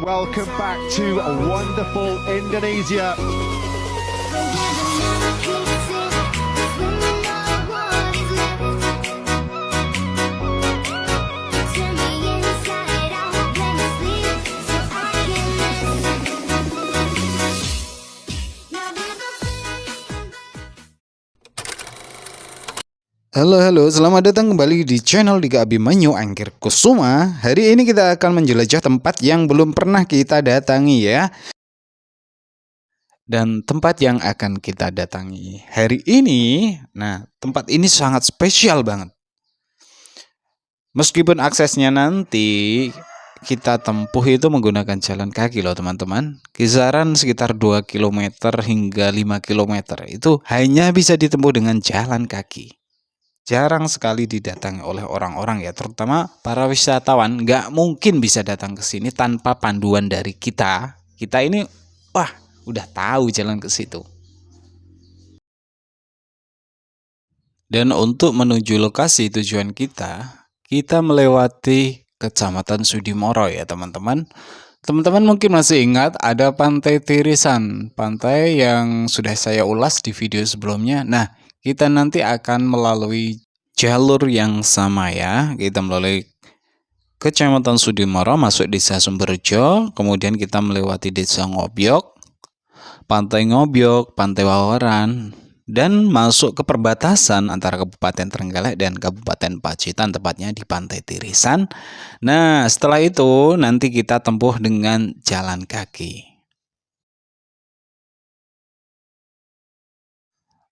Welcome back to wonderful Indonesia. Halo, selamat datang kembali di channel Dika Abimanyu Angkir Kusuma. Hari ini kita akan menjelajah tempat yang belum pernah kita datangi ya. Dan tempat yang akan kita datangi hari ini, nah tempat ini sangat spesial banget. Meskipun aksesnya nanti kita tempuh itu menggunakan jalan kaki loh teman-teman. Kisaran sekitar 2 km hingga 5 km itu hanya bisa ditempuh dengan jalan kaki. Jarang sekali didatangi oleh orang-orang ya, terutama para wisatawan. Nggak mungkin bisa datang ke sini tanpa panduan dari kita. Kita ini, wah, udah tahu jalan ke situ. Dan untuk menuju lokasi tujuan kita melewati Kecamatan Sudimoro ya teman-teman. Teman-teman mungkin masih ingat ada Pantai Tirisan, pantai yang sudah saya ulas di video sebelumnya. Nah, kita nanti akan melalui jalur yang sama ya. Kita melalui Kecamatan Sudimoro, masuk Desa Sumberjo, kemudian kita melewati Desa Ngobyok, Pantai Ngobyok, Pantai Wawaran, dan masuk ke perbatasan antara Kabupaten Trenggalek dan Kabupaten Pacitan, tepatnya di Pantai Tirisan. Nah, setelah itu nanti kita tempuh dengan jalan kaki.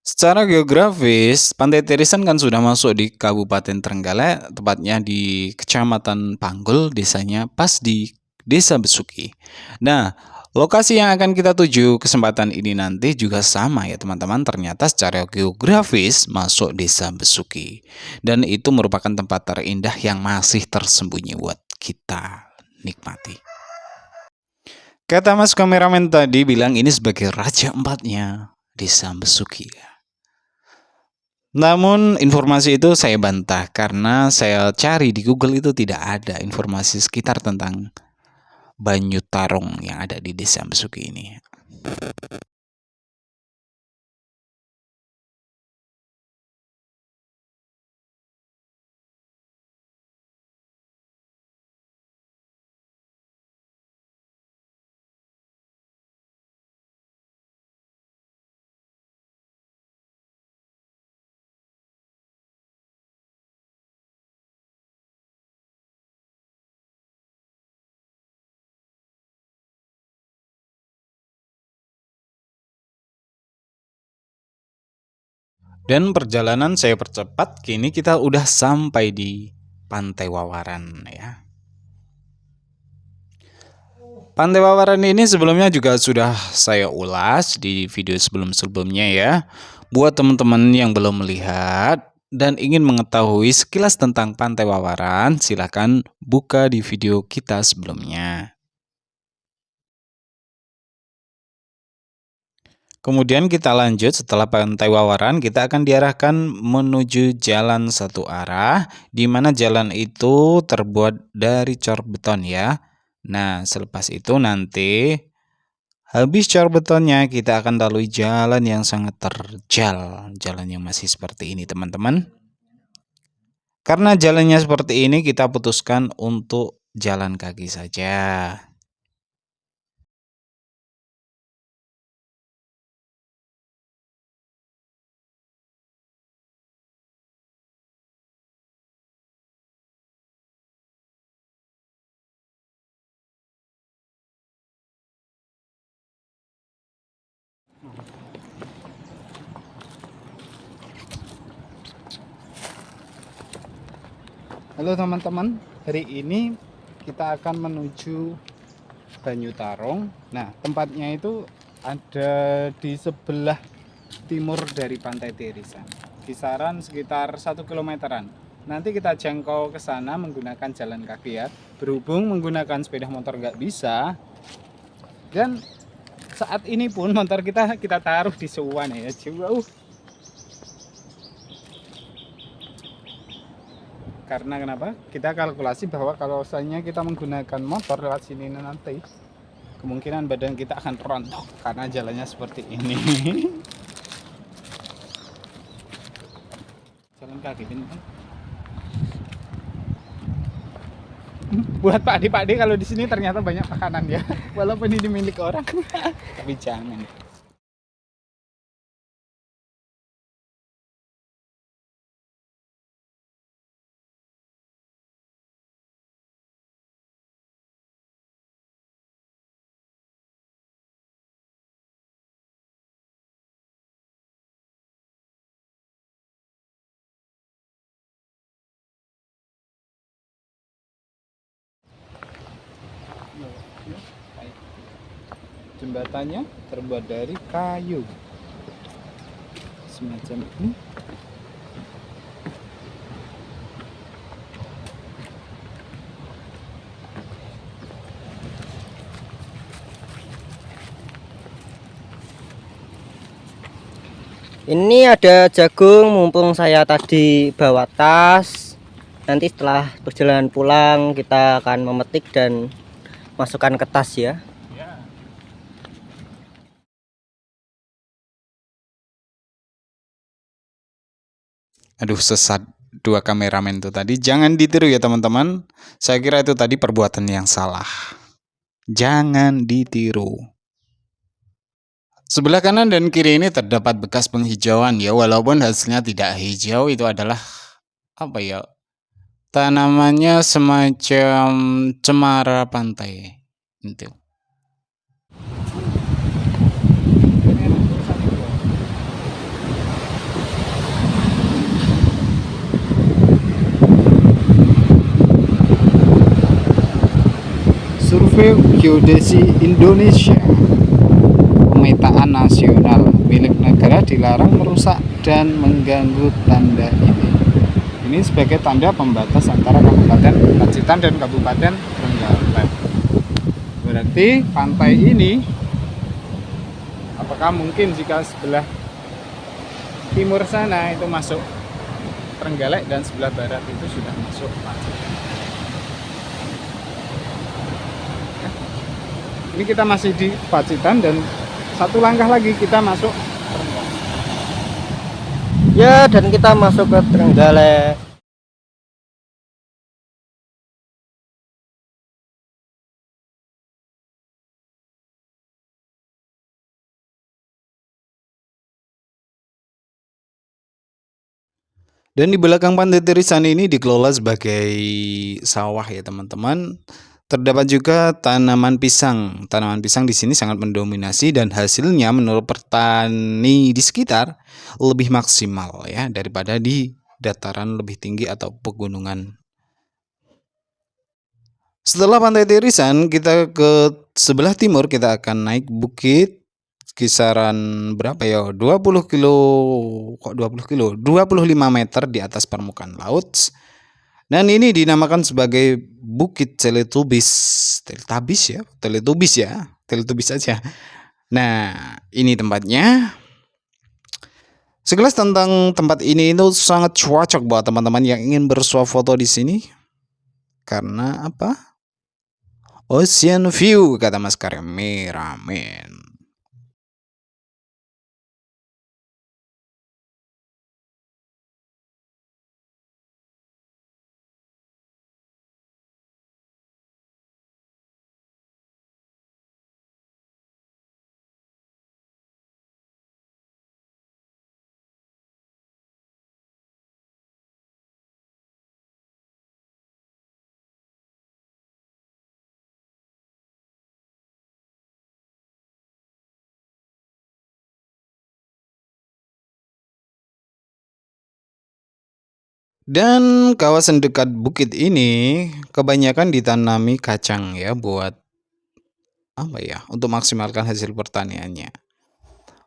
Secara geografis, Pantai Tirisan kan sudah masuk di Kabupaten Trenggalek, tepatnya di Kecamatan Panggul, desanya pas di Desa Besuki. Nah, lokasi yang akan kita tuju kesempatan ini nanti juga sama ya teman-teman. Ternyata secara geografis masuk Desa Besuki. Dan itu merupakan tempat terindah yang masih tersembunyi buat kita nikmati. Kata mas kameramen tadi bilang ini sebagai raja empatnya Desa Besuki ya. Namun informasi itu saya bantah karena saya cari di Google itu tidak ada informasi sekitar tentang Banyu Tarong yang ada di Desa Besuki ini. Dan perjalanan saya percepat, kini kita udah sampai di Pantai Wawaran ya. Pantai Wawaran ini sebelumnya juga sudah saya ulas di video sebelum-sebelumnya ya. Buat teman-teman yang belum melihat dan ingin mengetahui sekilas tentang Pantai Wawaran, silahkan buka di video kita sebelumnya. Kemudian kita lanjut, setelah Pantai Wawaran kita akan diarahkan menuju jalan satu arah, di mana jalan itu terbuat dari cor beton ya. Nah, selepas itu nanti habis cor betonnya kita akan lalui jalan yang sangat terjal, jalan yang masih seperti ini teman-teman. Karena jalannya seperti ini kita putuskan untuk jalan kaki saja. Halo teman-teman, hari ini kita akan menuju Banyu Tarong. Nah, tempatnya itu ada di sebelah timur dari Pantai Tirisan, kisaran sekitar 1 kilometeran. Nanti kita jangkau ke sana menggunakan jalan kaki ya. Berhubung menggunakan sepeda motor nggak bisa, dan saat ini pun motor kita taruh di Suwan ya, jauh. Karena kenapa? Kita kalkulasi bahwa kalau misalnya kita menggunakan motor lewat sini nanti, kemungkinan badan kita akan rontok karena jalannya seperti ini. Jalan kaki ini kan. Buat Pak D kalau di sini ternyata banyak makanan ya, walaupun ini milik orang. Tapi jangan. Jembatannya terbuat dari kayu semacam ini. Ini ada jagung, mumpung saya tadi bawa tas. Nanti setelah perjalanan pulang kita akan memetik dan masukkan ke tas ya. Aduh, sesat dua kameramen itu tadi. Jangan ditiru ya teman-teman. Saya kira itu tadi perbuatan yang salah. Jangan ditiru. Sebelah kanan dan kiri ini terdapat bekas penghijauan ya, walaupun hasilnya tidak hijau, itu adalah apa ya? Tanamannya semacam cemara pantai. Itu. Survei Geodesi Indonesia, pemetaan nasional milik negara dilarang merusak dan mengganggu tanda ini. Ini sebagai tanda pembatas antara Kabupaten Pacitan dan Kabupaten Trenggalek. Berarti pantai ini, apakah mungkin jika sebelah timur sana itu masuk Trenggalek dan sebelah barat itu sudah masuk Pacitan? Ini kita masih di Pacitan dan satu langkah lagi kita masuk Trenggalek. Ya, dan kita masuk ke Trenggalek. Dan di belakang Pantai Tirisan ini dikelola sebagai sawah ya teman-teman. Terdapat juga tanaman pisang. Tanaman pisang di sini sangat mendominasi dan hasilnya menurut petani di sekitar lebih maksimal ya daripada di dataran lebih tinggi atau pegunungan. Setelah Pantai Tirisan, kita ke sebelah timur, kita akan naik bukit kisaran berapa ya? 20 kilo, kok 20 kilo? 25 meter di atas permukaan laut. Dan ini dinamakan sebagai Bukit Teletubis. Teletubis aja. Nah, ini tempatnya. Sekilas tentang tempat ini itu sangat cocok buat teman-teman yang ingin bersuah foto di sini. Karena apa? Ocean view, kata Mas Kameramen. Dan kawasan dekat bukit ini kebanyakan ditanami kacang ya buat apa ya? Untuk maksimalkan hasil pertaniannya.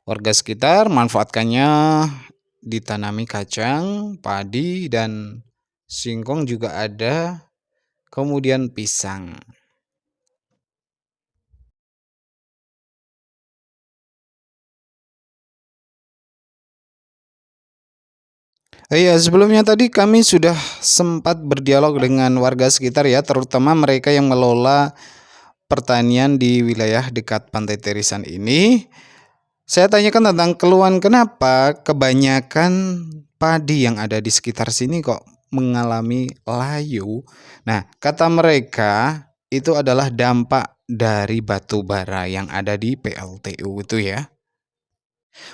Warga sekitar manfaatkannya ditanami kacang, padi dan singkong juga ada, kemudian pisang. Iya, sebelumnya tadi kami sudah sempat berdialog dengan warga sekitar ya, terutama mereka yang mengelola pertanian di wilayah dekat Pantai Terisan ini. Saya tanyakan tentang keluhan kenapa kebanyakan padi yang ada di sekitar sini kok mengalami layu. Nah, kata mereka itu adalah dampak dari batu bara yang ada di PLTU itu ya.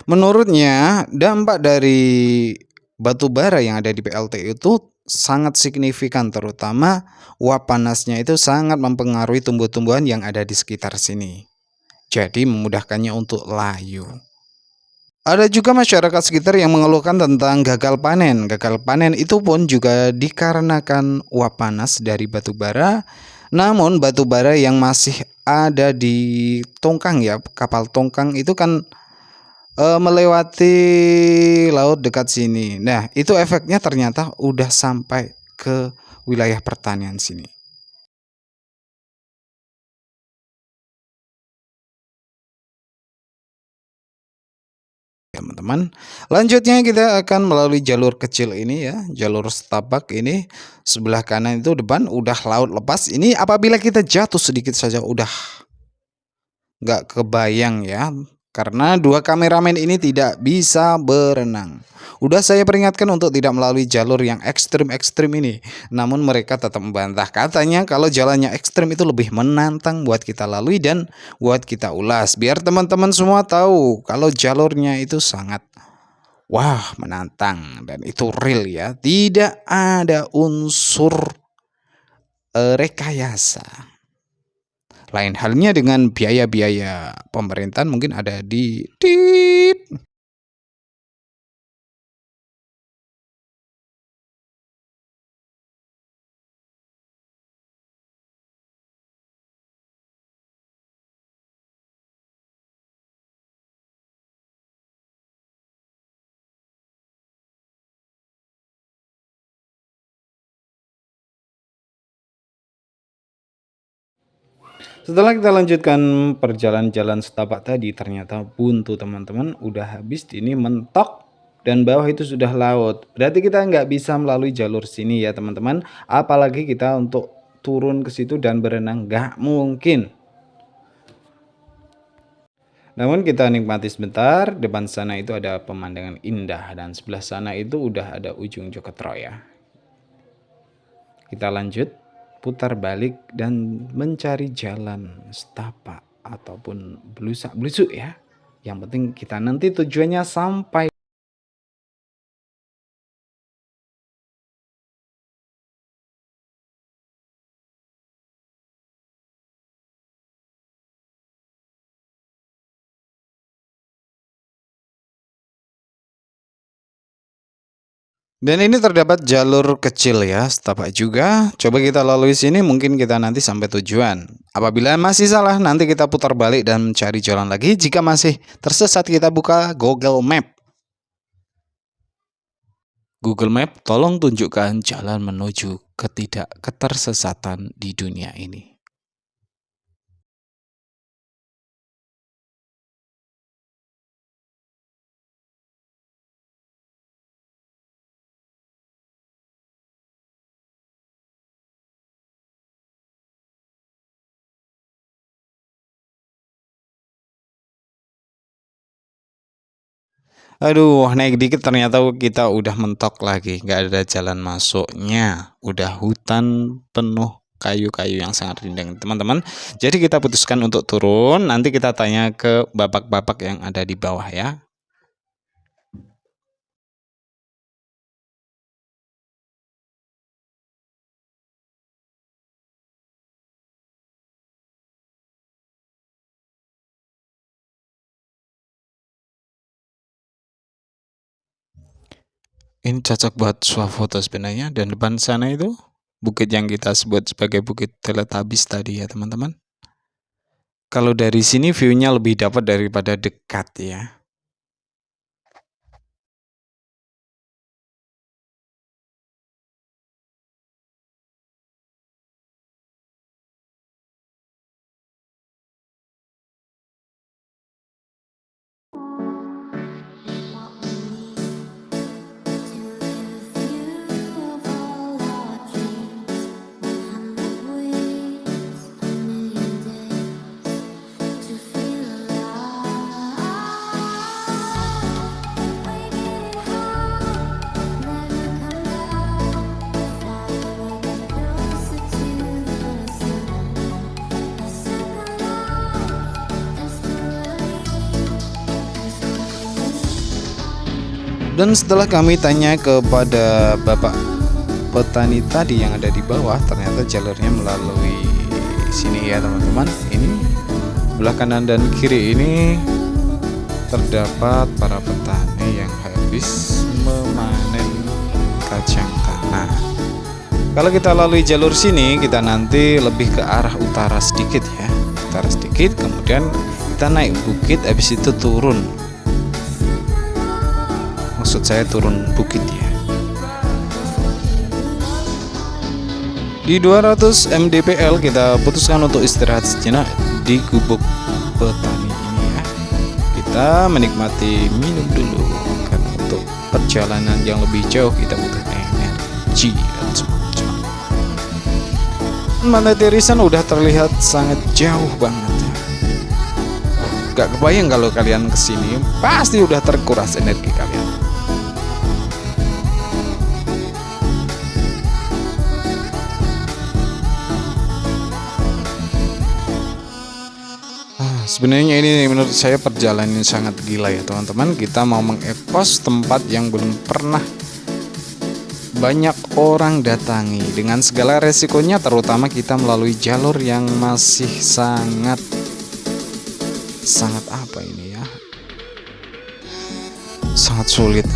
Menurutnya, dampak dari batu bara yang ada di PLTU itu sangat signifikan, terutama uap panasnya itu sangat mempengaruhi tumbuh-tumbuhan yang ada di sekitar sini. Jadi memudahkannya untuk layu. Ada juga masyarakat sekitar yang mengeluhkan tentang gagal panen. Gagal panen itu pun juga dikarenakan uap panas dari batu bara. Namun batu bara yang masih ada di tongkang ya, kapal tongkang itu kan melewati laut dekat sini. Nah, itu efeknya ternyata udah sampai ke wilayah pertanian sini. Teman-teman, lanjutnya kita akan melalui jalur kecil ini ya, jalur setapak ini. Sebelah kanan itu depan udah laut lepas. Ini apabila kita jatuh sedikit saja udah nggak kebayang ya, karena dua kameramen ini tidak bisa berenang. Udah saya peringatkan untuk tidak melalui jalur yang ekstrim-ekstrim ini, namun mereka tetap membantah. Katanya kalau jalannya ekstrim itu lebih menantang buat kita lalui dan buat kita ulas. Biar teman-teman semua tahu kalau jalurnya itu sangat wah menantang dan itu real ya. Tidak ada unsur rekayasa. Lain halnya dengan biaya-biaya pemerintahan mungkin ada di tit. Setelah kita lanjutkan perjalanan jalan setapak tadi, ternyata buntu teman-teman, udah habis ini mentok dan bawah itu sudah laut. Berarti kita nggak bisa melalui jalur sini ya teman-teman. Apalagi kita untuk turun ke situ dan berenang nggak mungkin. Namun kita nikmati sebentar, depan sana itu ada pemandangan indah dan sebelah sana itu udah ada ujung Joketroya. Kita lanjut, putar balik dan mencari jalan setapak ataupun belusak-belusuk ya. Yang penting kita nanti tujuannya sampai. Dan ini terdapat jalur kecil ya, setapak juga. Coba kita lalui sini, mungkin kita nanti sampai tujuan. Apabila masih salah, nanti kita putar balik dan mencari jalan lagi. Jika masih tersesat, kita buka Google Map. Google Map, tolong tunjukkan jalan menuju ketersesatan di dunia ini. Aduh, naik dikit ternyata kita udah mentok lagi, nggak ada jalan masuknya. Udah hutan penuh kayu-kayu yang sangat rindang, teman-teman. Jadi kita putuskan untuk turun, nanti kita tanya ke bapak-bapak yang ada di bawah ya. Ini cocok buat swafoto sebenarnya, dan depan sana itu bukit yang kita sebut sebagai Bukit Teletubbies tadi ya, teman-teman. Kalau dari sini view-nya lebih dapat daripada dekat ya. Dan setelah kami tanya kepada bapak petani tadi yang ada di bawah, ternyata jalurnya melalui sini ya teman-teman. Ini sebelah kanan dan kiri ini terdapat para petani yang habis memanen kacang tanah. Kalau kita lalui jalur sini, kita nanti lebih ke arah utara sedikit ya, utara sedikit, kemudian kita naik bukit, habis itu turun. Maksud saya turun bukit ya. Di 200 mdpl kita putuskan untuk istirahat sejenak di gubuk petani ini ya. Kita menikmati minum dulu, karena untuk perjalanan yang lebih jauh kita butuh energi dan semacam. Pantai Tirisan udah terlihat sangat jauh banget ya. Gak kebayang kalau kalian kesini pasti udah terkuras energi kalian. Sebenarnya ini menurut saya perjalanan sangat gila ya teman-teman. Kita mau mengepos tempat yang belum pernah banyak orang datangi, dengan segala resikonya, terutama kita melalui jalur yang masih sangat apa ini ya, sangat sulit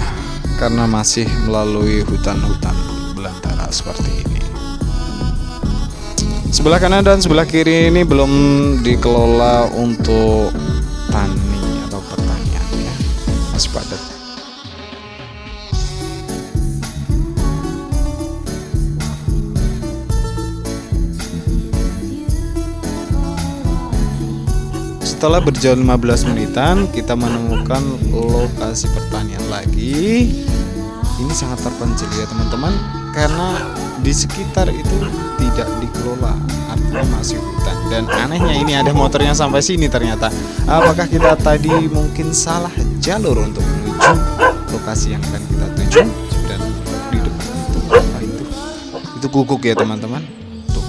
karena masih melalui hutan-hutan belantara seperti ini. Sebelah kanan dan sebelah kiri ini belum dikelola untuk tani atau pertanian ya, masih padat. Setelah berjalan 15 menitan, kita menemukan lokasi pertanian lagi. Ini sangat terpencil ya teman-teman, karena di sekitar itu tidak dikelola, artinya masih hutan. Dan anehnya ini ada motornya sampai sini ternyata. Apakah kita tadi mungkin salah jalur untuk menuju lokasi yang akan kita tuju? Dan di depan itu apa itu? Itu guguk ya teman-teman. Tuh.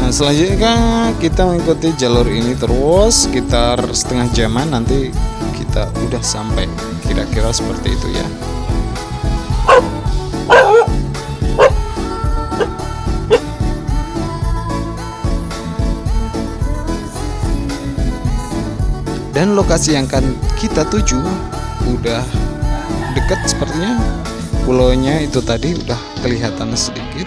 Nah, selanjutnya kita mengikuti jalur ini terus sekitar setengah jaman, nanti kita udah sampai, kira-kira seperti itu ya. Dan lokasi yang akan kita tuju udah dekat sepertinya. Pulaunya itu tadi udah kelihatan sedikit.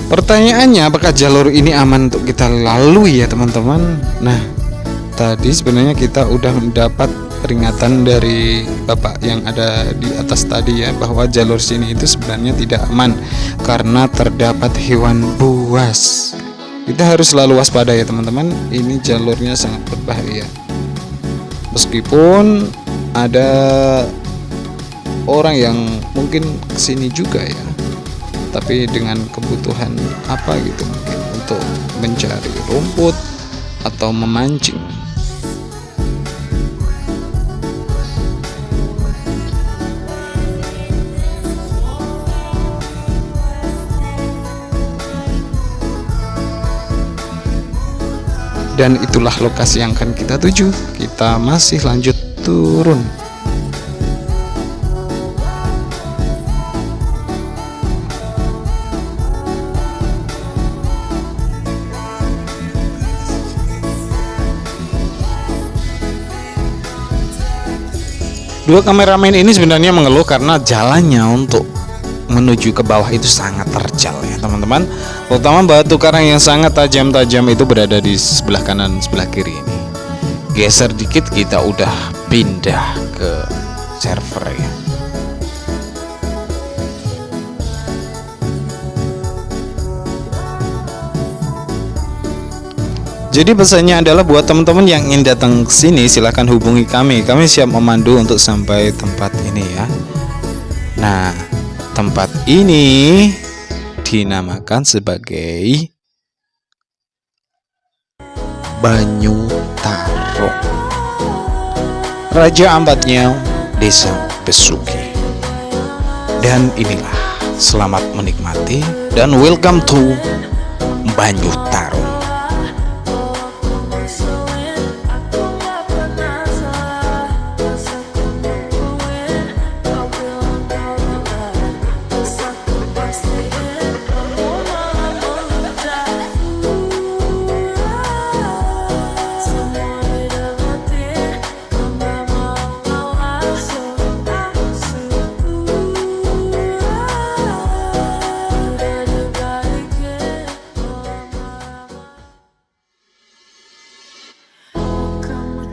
Pertanyaannya, apakah jalur ini aman untuk kita lalui ya teman-teman? Nah, tadi sebenarnya kita udah mendapat peringatan dari bapak yang ada di atas tadi ya, bahwa jalur sini itu sebenarnya tidak aman karena terdapat hewan buas. Kita harus selalu waspada ya teman-teman. Ini jalurnya sangat berbahaya. Meskipun ada orang yang mungkin kesini juga ya, tapi dengan kebutuhan apa gitu, mungkin untuk mencari rumput atau memancing. Dan itulah lokasi yang akan kita tuju. Kita masih lanjut turun. Dua kameramen ini sebenarnya mengeluh karena jalannya untuk menuju ke bawah itu sangat terjal ya teman-teman. Terutama batu karang yang sangat tajam-tajam itu berada di sebelah kanan sebelah kiri ini. Geser dikit kita udah pindah ke server ya. Jadi pesannya adalah buat teman-teman yang ingin datang ke sini, silahkan hubungi kami. Kami siap memandu untuk sampai tempat ini ya. Nah, tempat ini dinamakan sebagai Banyu Tarung. Raja Ambadnya Desa Besuki. Dan inilah, selamat menikmati dan welcome to Banyu Tarung.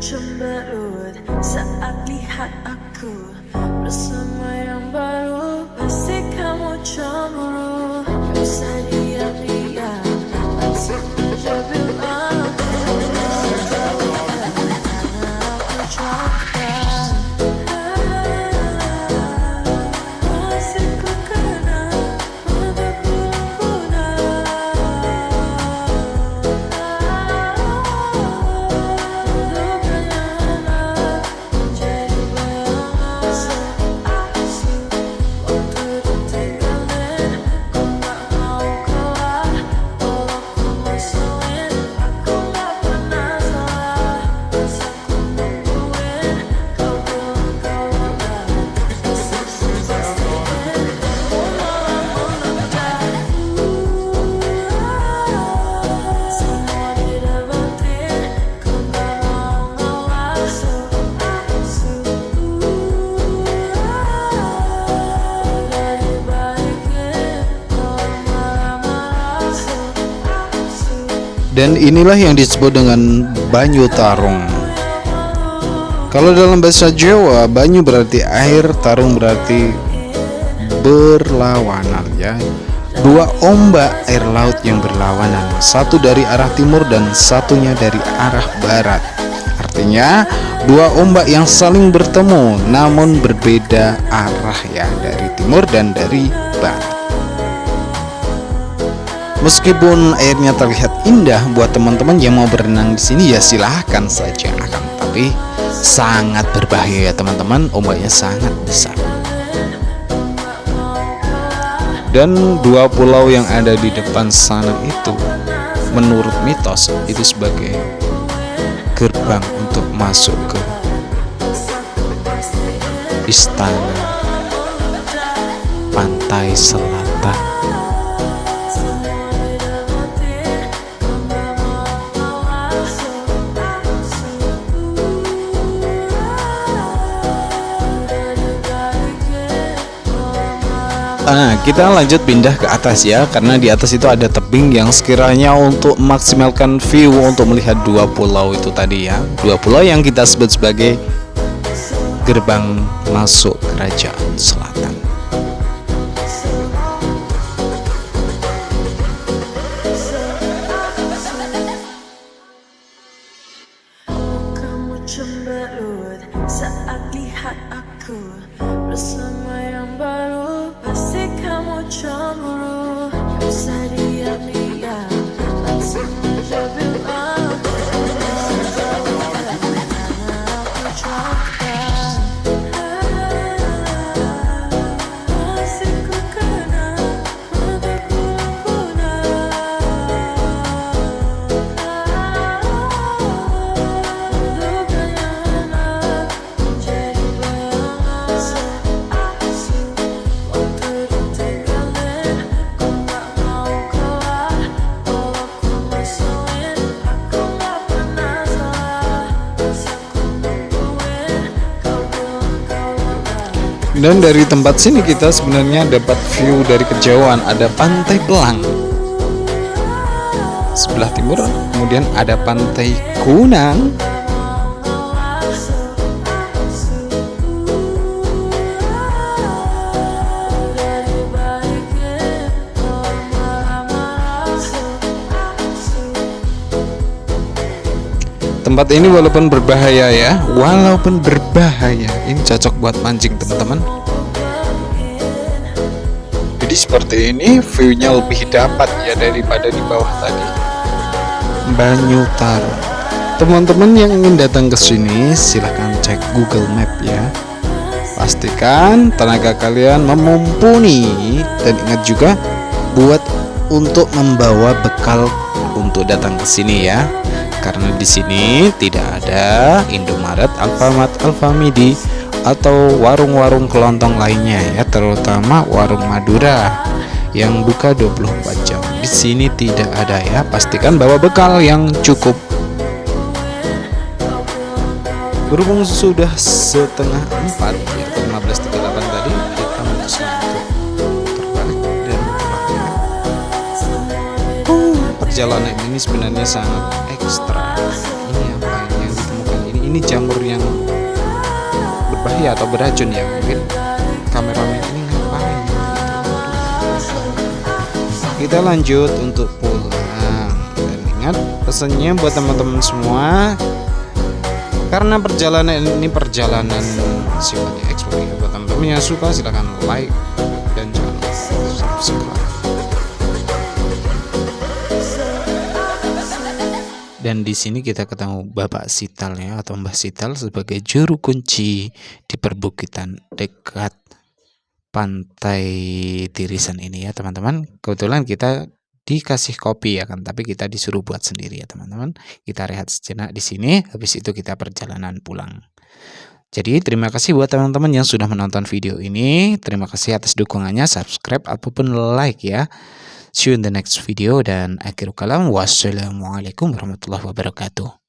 Cemberut saat lihat aku bersama yang baru, pasti kamu cemburu. Gak usah diam-diam, langsung aja bilang aku coklat. Masih ku kenal mataku punah. Dan inilah yang disebut dengan Banyu Tarung. Kalau dalam bahasa Jawa, banyu berarti air, tarung berarti berlawanan ya. Dua ombak air laut yang berlawanan, satu dari arah timur dan satunya dari arah barat. Artinya dua ombak yang saling bertemu namun berbeda arah ya, dari timur dan dari barat. Meskipun airnya terlihat indah buat teman-teman yang mau berenang di sini, ya silahkan saja. Akan tapi sangat berbahaya ya teman-teman, ombaknya sangat besar. Dan dua pulau yang ada di depan sana itu, menurut mitos itu sebagai gerbang untuk masuk ke istana pantai selatan. Nah, kita lanjut pindah ke atas ya, karena di atas itu ada tebing yang sekiranya untuk memaksimalkan view untuk melihat dua pulau itu tadi ya. Dua pulau yang kita sebut sebagai gerbang masuk Kerajaan Selatan. Kamu cemberut saat lihat aku bersama yang baru, pasti kamu cemburu. Gak usah diam-diam, langsung aja bilang aku coklat. Masih ku kenal mataku punah. Dan dari tempat sini kita sebenarnya dapat view dari kejauhan, ada Pantai Pelang sebelah timur, kemudian ada Pantai Kunang, tempat ini walaupun berbahaya ya, ini cocok buat mancing teman-teman. Jadi seperti ini view-nya lebih dapat ya daripada di bawah tadi. Banyu Tarung. teman-teman yang ingin datang ke sini silahkan cek Google Map ya. Pastikan tenaga kalian mumpuni dan ingat juga buat untuk membawa bekal untuk datang ke sini ya. Karena di sini tidak ada Indomaret, Alfamart, Alfamidi atau warung-warung kelontong lainnya ya, terutama warung Madura yang buka 24 jam. Di sini tidak ada ya. Pastikan bawa bekal yang cukup. Berhubung sudah setengah 4 ya, 15.38 tadi kita memutuskan untuk terbalik dan pulang ya. Perjalanan ini sebenarnya sangat ekstra. Ini apa yang ditemukan ini jamur yang berbahaya atau beracun ya, mungkin kameramen ini ngapain gitu. Kita lanjut untuk pulang dan ingat pesannya buat teman-teman semua, karena perjalanan ini perjalanan sifatnya eksplorasi. Buat teman-teman yang suka silahkan like dan jangan lupa subscribe. Dan di sini kita ketemu Bapak Sital ya, atau Mbah Sital sebagai juru kunci di perbukitan dekat pantai Tirisan ini ya teman-teman. Kebetulan kita dikasih kopi ya kan, tapi kita disuruh buat sendiri ya teman-teman. Kita rehat sejenak di sini, habis itu kita perjalanan pulang. Jadi terima kasih buat teman-teman yang sudah menonton video ini. Terima kasih atas dukungannya, subscribe ataupun like ya. See you in the next video dan akhirul kalam. Wassalamualaikum warahmatullahi wabarakatuh.